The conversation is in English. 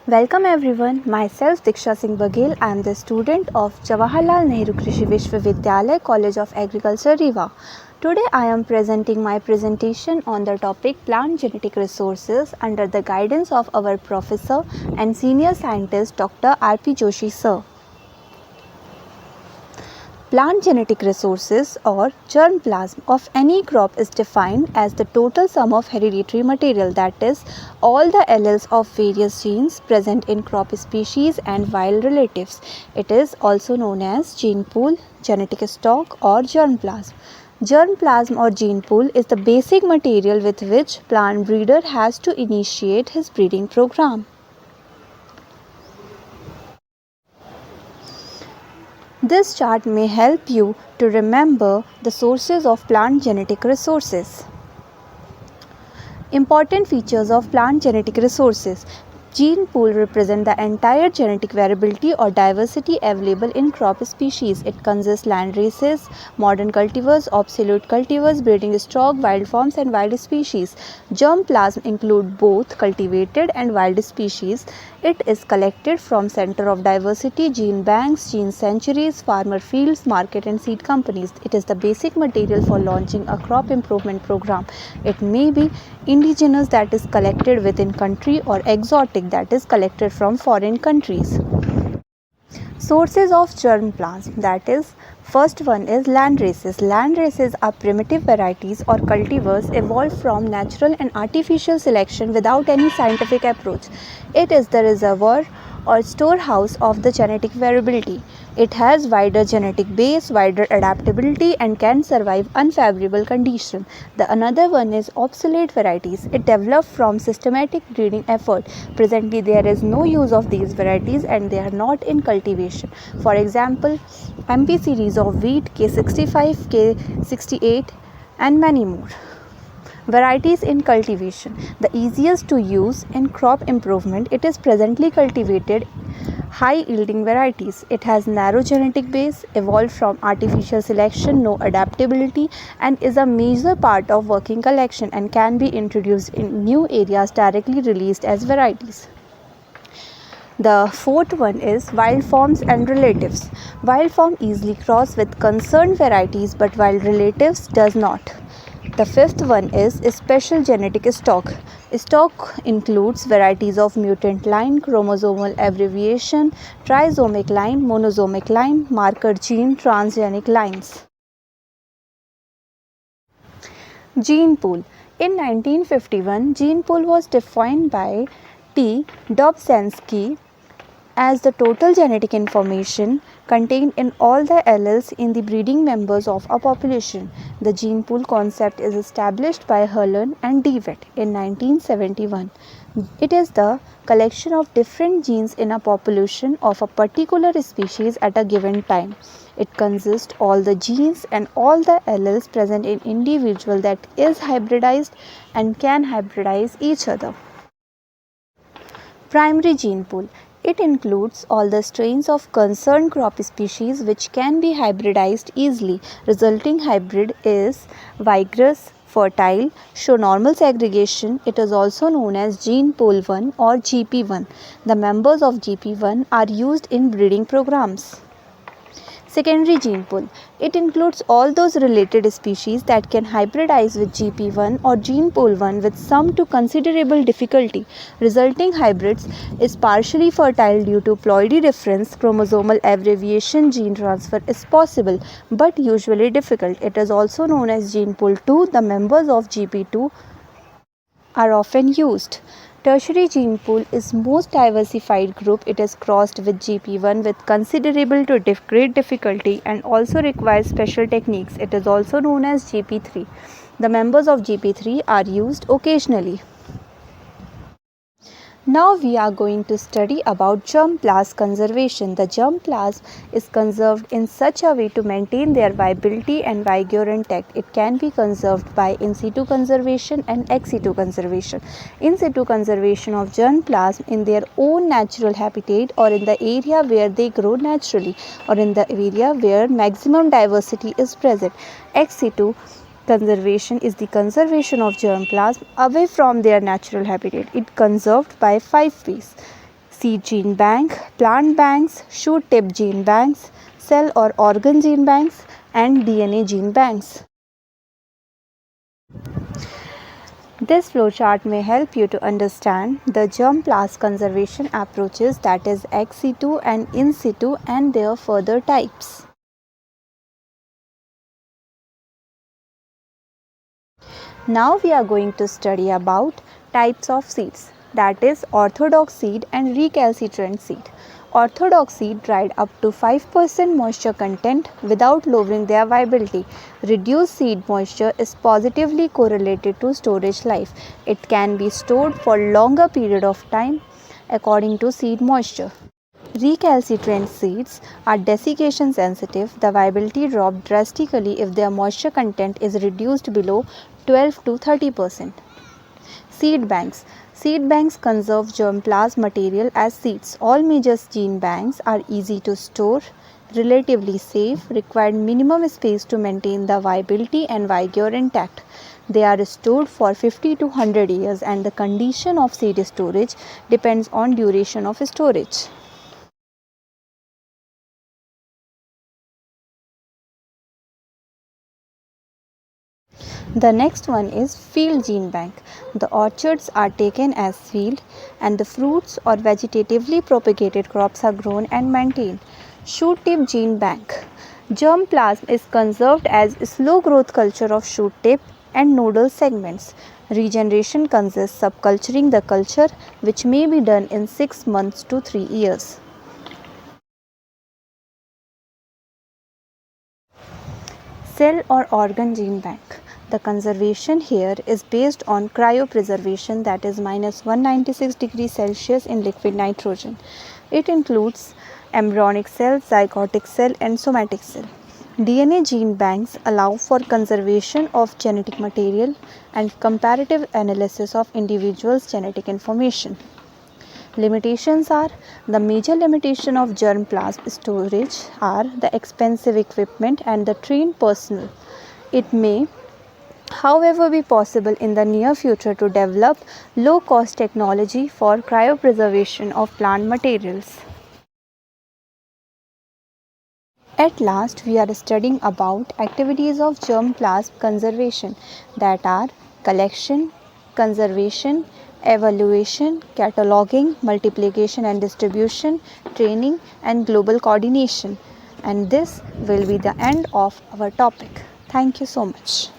Welcome everyone, myself Diksha Singh Baghel. I am the student of Jawaharlal Nehru Krishi Vishwavidyalaya College of Agriculture Rewa. Today I am presenting my presentation on the topic plant genetic resources under the guidance of our professor and senior scientist Dr R P Joshi sir. Plant genetic resources or germplasm of any crop is defined as the total sum of hereditary material, that is, all the alleles of various genes present in crop species and wild relatives. It is also known as gene pool, genetic stock or germplasm. Germplasm or gene pool is the basic material with which plant breeder has to initiate his breeding program. This chart may help you to remember the sources of plant genetic resources. Important features of plant genetic resources. Gene pool represent the entire genetic variability or diversity available in crop species. It consists land races, modern cultivars, obsolete cultivars, breeding stock, wild forms and wild species. Germplasm include both cultivated and wild species. It is collected from Center of Diversity, gene banks, gene sanctuaries, farmer fields, market and seed companies. It is the basic material for launching a crop improvement program. It may be indigenous, that is collected within country, or exotic, that is collected from foreign countries. Sources of germplasm, that is, first one is land races. Land races are primitive varieties or cultivars evolved from natural and artificial selection without any scientific approach. It is the reservoir or storehouse of the genetic variability. It has wider genetic base, wider adaptability and can survive unfavorable conditions. The another one is obsolete varieties. It developed from systematic breeding effort. Presently there is no use of these varieties and they are not in cultivation. For example, MP series of wheat, K65, K68 and many more. Varieties in cultivation. The easiest to use in crop improvement, it is presently cultivated high yielding varieties. It has narrow genetic base, evolved from artificial selection, no adaptability and is a major part of working collection and can be introduced in new areas directly released as varieties. The fourth one is wild forms and relatives. Wild form easily cross with concerned varieties but wild relatives does not. The fifth one is special genetic stock. Stock includes varieties of mutant line, chromosomal abbreviation, trisomic line, monosomic line, marker gene, transgenic lines. Gene pool. In 1951, gene pool was defined by T. Dobzhansky as the total genetic information contained in all the alleles in the breeding members of a population. The gene pool concept is established by Hurlin and Dewitt in 1971. It is the collection of different genes in a population of a particular species at a given time. It consists all the genes and all the alleles present in individual that is hybridized and can hybridize each other. Primary gene pool. It includes all the strains of concerned crop species which can be hybridized easily. Resulting hybrid is vigorous, fertile, show normal segregation. It is also known as gene pool 1 or GP1. The members of GP1 are used in breeding programs. Secondary gene pool. It includes all those related species that can hybridize with GP1 or gene pool 1 with some to considerable difficulty. Resulting hybrids is partially fertile due to ploidy difference. Chromosomal abbreviation gene transfer is possible but usually difficult. It is also known as gene pool 2. The members of GP2 are often used. Tertiary gene pool is most diversified group. It is crossed with GP1 with considerable to great difficulty and also requires special techniques. It is also known as GP3. The members of GP3 are used occasionally. Now we are going to study about germplasm conservation. The germplasm is conserved in such a way to maintain their viability and vigor intact. It can be conserved by in situ conservation and ex situ conservation. In situ conservation of germplasm in their own natural habitat or in the area where they grow naturally or in the area where maximum diversity is present. Ex situ conservation is the conservation of germplasm away from their natural habitat. It conserved by 5 ways. seed gene bank, plant banks, shoot tip gene banks, cell or organ gene banks, and DNA gene banks. This flowchart may help you to understand the germplasm conservation approaches, that is ex situ and in situ, and their further types. Now we are going to study about types of seeds, that is orthodox seed and recalcitrant seed. Orthodox seed dried up to 5% moisture content without lowering their viability. Reduced seed moisture is positively correlated to storage life. It can be stored for longer period of time according to seed moisture. Recalcitrant seeds are desiccation sensitive. The viability drops drastically if their moisture content is reduced below 12 to 30%. Seed banks. Seed banks conserve germplasm material as seeds. All major gene banks are easy to store, relatively safe, require minimum space to maintain the viability and vigor intact. They are stored for 50 to 100 years, and the condition of seed storage depends on duration of storage. The next one is field gene bank. The orchards are taken as field and the fruits or vegetatively propagated crops are grown and maintained. Shoot tip gene bank. Germplasm is conserved as slow growth culture of shoot tip and nodal segments. Regeneration consists of culturing the culture, which may be done in 6 months to 3 years. Cell or organ gene bank. The conservation here is based on cryopreservation, that is minus 196 degrees Celsius in liquid nitrogen. It includes embryonic cell, zygotic cell, and somatic cell. DNA gene banks allow for conservation of genetic material and comparative analysis of individuals' genetic information. Limitations are: the major limitation of germplasm storage are the expensive equipment and the trained personnel. It may, however, be possible in the near future to develop low-cost technology for cryopreservation of plant materials. At last, we are studying about activities of germplasm conservation, that are collection, conservation, evaluation, cataloging, multiplication and distribution, training, and global coordination. And this will be the end of our topic. Thank you so much.